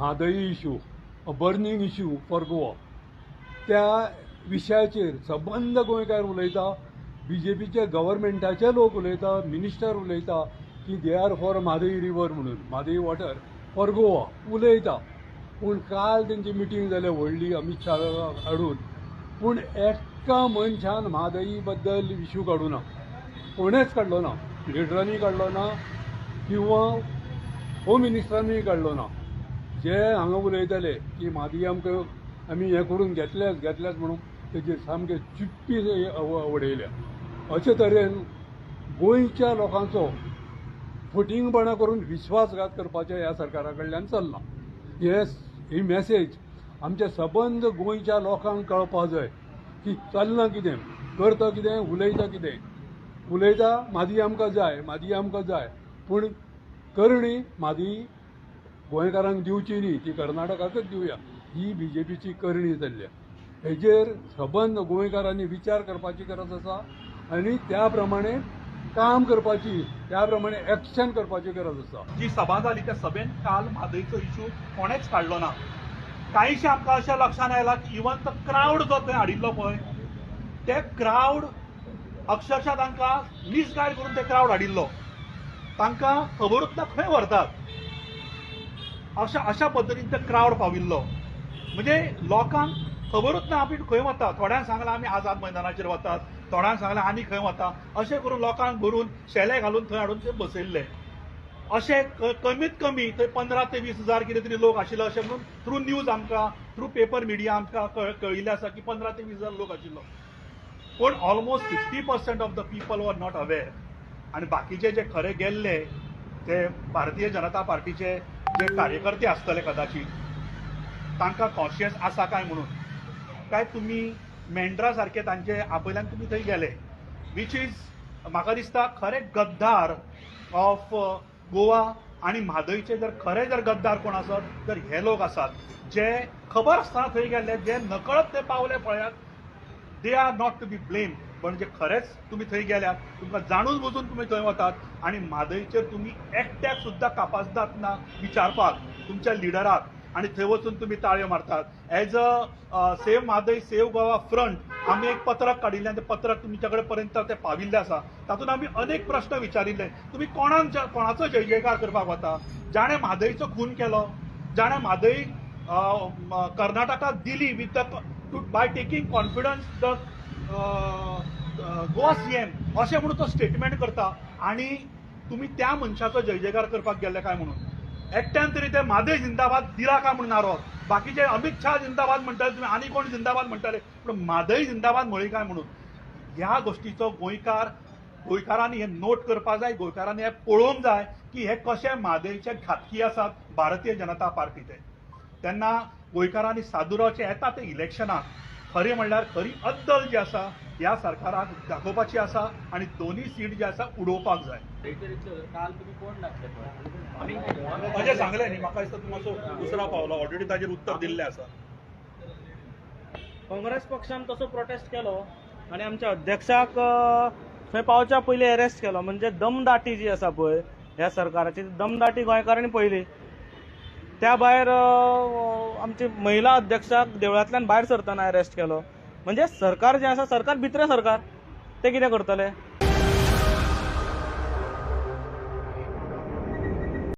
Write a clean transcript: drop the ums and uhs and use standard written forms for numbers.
Mhadei issue, a burning issue for Goa, त्या विशयाचेर सबंद गोंयकार उलयता, बीजेपीचे गव्हर्मेंटाचे लोक उलयता, मिनिस्टर उलयता की they are for Mhadei river म्हणून, म्हादई वॉटर फॉर गोवा उलयता. पूण काल तेंची मिटींग जाल्या व्हडली अमित शाह हाडून, पूण एका मनशान म्हादई बद्दल इश्यू काडूं ना, कोणेच काडलो ना, लिडरांनी काडलो ना किंवा होम मिनिस्टरांनी काडलो ना. जे हांगा उलयताले की म्हादई आमकां आमी हें करून घेतल्याच म्हणून तेजेर सामकें चिप्पी उडयल्या. अशे तरेन गोंयच्या लोकांचो फटिंगपणा करून विश्वासघात करपाचें ह्या सरकारा कडल्यान चल्लां. ही मॅसेज आमच्या सबंद गोंयच्या लोकांक कळपाक जाय की चल्लां कितें, करता कितें, उलयता कितें. उलयता म्हादई आमकां जाय, पूण करणी म्हादई गोंयकारांक दिवची न्ही, ती कर्नाटकाकच दिवया, ही बीजेपीची करणी जाल्ल्या. हेजेर सबंद गोंयकारांनी विचार करपाची गरज आसा आनी त्या प्रमाणे काम करपाची, त्या प्रमाणे एक्शन करपाची गरज आसा. जी सभा जाली त्या सभेन काल म्हादईचो इश्यू कोणेच काडलो ना. कांयशे आमकां अशें लक्षांत आयलां की इवन तो क्रावड जो थंय हाडिल्लो पळय, ते क्रावड अक्षरशः तांकां मिसगायड करून ते क्रावड हाडिल्लो, तांकां खबरूच ना खंय व्हरतात अशा पद्दतीन ते क्रावड पाविल्लो. म्हणजे लोकांक खबरूच ना आमी खंय वता. थोड्यांक सांगलां आमी आझाद मैदानाचेर वतात, थोड्यांक सांगलां आनी खंय वता, अशें करून लोकांक भरून शेले घालून थंय हाडून ते बसयल्ले. अशें कमीत कमी थंय 15 ते 20 हजार कितें तरी लोक आशिल्ले अशें म्हणून थ्रू न्यूज आमकां, थ्रू पेपर मिडिया आमकां कळिल्लें आसा की 15 ते 20 हजार लोक आशिल्लो. पूण almost 50% of the people were not aware. आनी बाकीचे जे खरे गेल्ले ते भारतीय जनता पार्टीचे जे कार्यकर्ते आसतले कदाचित, तांकां कॉन्शियस आसा काय म्हणून, काय तुमी मेंढरा सारखे तांचे आपयल्यान तुमी थंय गेले, वीच इज म्हाका दिसता खरे गद्दार ऑफ गोवा. आनी म्हादईचे जर गद्दार कोण आसत तर हे लोक आसात जे खबर आसतना थंय गेल्ले, जे नकळत ते पावले पळयात. They are not to be blame. पण जे खरेच तुम्ही थंय गेल्यात, तुमकां जाणून बुजून तुम्ही थंय वतात आनी म्हादईचेर तुम्ही एकट्याक सुद्दां कापासदात ना विचारपाक तुमच्या लिडराक, आनी थंय वचून तुम्ही ताळयो मारतात. As a save Mhadei save Goa front आमी एक पत्रक काडिल्लें, तें पत्रक तुमच्या कडेन पर्यंत तें पाविल्लें आसा. तातूंत आमी अनेक प्रश्न विचारिल्ले. तुमी कोणाचो जय जयकार करपाक वता? जाणें म्हादईचो खून केलो, जाणें म्हादई कर्नाटकाक दिली with the by taking confidence the Goa CM अशें म्हणून तो स्टेटमेंट करता, आनी तुमी त्या मनशाचो जय जयकार करपाक गेल्ले काय म्हणून. एकट्यान तरी ते म्हादई जिंदाबाद दिला काय म्हणून नारो. बाकीचे अमित शाह जिंदाबाद म्हणटाले तुमी, आनी कोण जिंदाबाद म्हणटाले, पूण म्हादई जिंदाबाद म्हळी काय म्हणून. ह्या गोष्टीचो गोंयकारांनी हे नोट करपाक जाय. गोंयकारांनी हे पळोवंक जाय की हे कशे म्हादईचे घातकी आसात भारतीय जनता पार्टीचे. तेन्ना गोंयकारांनी सादुरावचे येता ते इलेक्शनाक खरी म्हणल्यार खरी अद्दल जी आसा ह्या सरकाराक दाखोवपाची आसा आनी दोनूय सीट जी आसा उडोवपाक जाय. काल तुम्ही कोण लागले अशें सांगलें न्ही, म्हाका दिसता तूं मातसो दुसरा पावलो, ऑलरेडी ताजेर उत्तर दिल्लें आसा. काँग्रेस पक्षान तसो प्रोटेस्ट केलो आनी आमच्या अध्यक्षाक थंय पावच्या पयलीं अरेस्ट केलो. म्हणजे दमदाटी जी आसा पळय ह्या सरकाराची, दमदाटी गोंयकारांनी पळयली. त्या भायर आमची महिला अध्यक्षाक देवळांतल्यान भायर सरतना अरेस्ट केलो. म्हणजे सरकार जें आसा, सरकार भितरे सरकार, ते कितें करतले.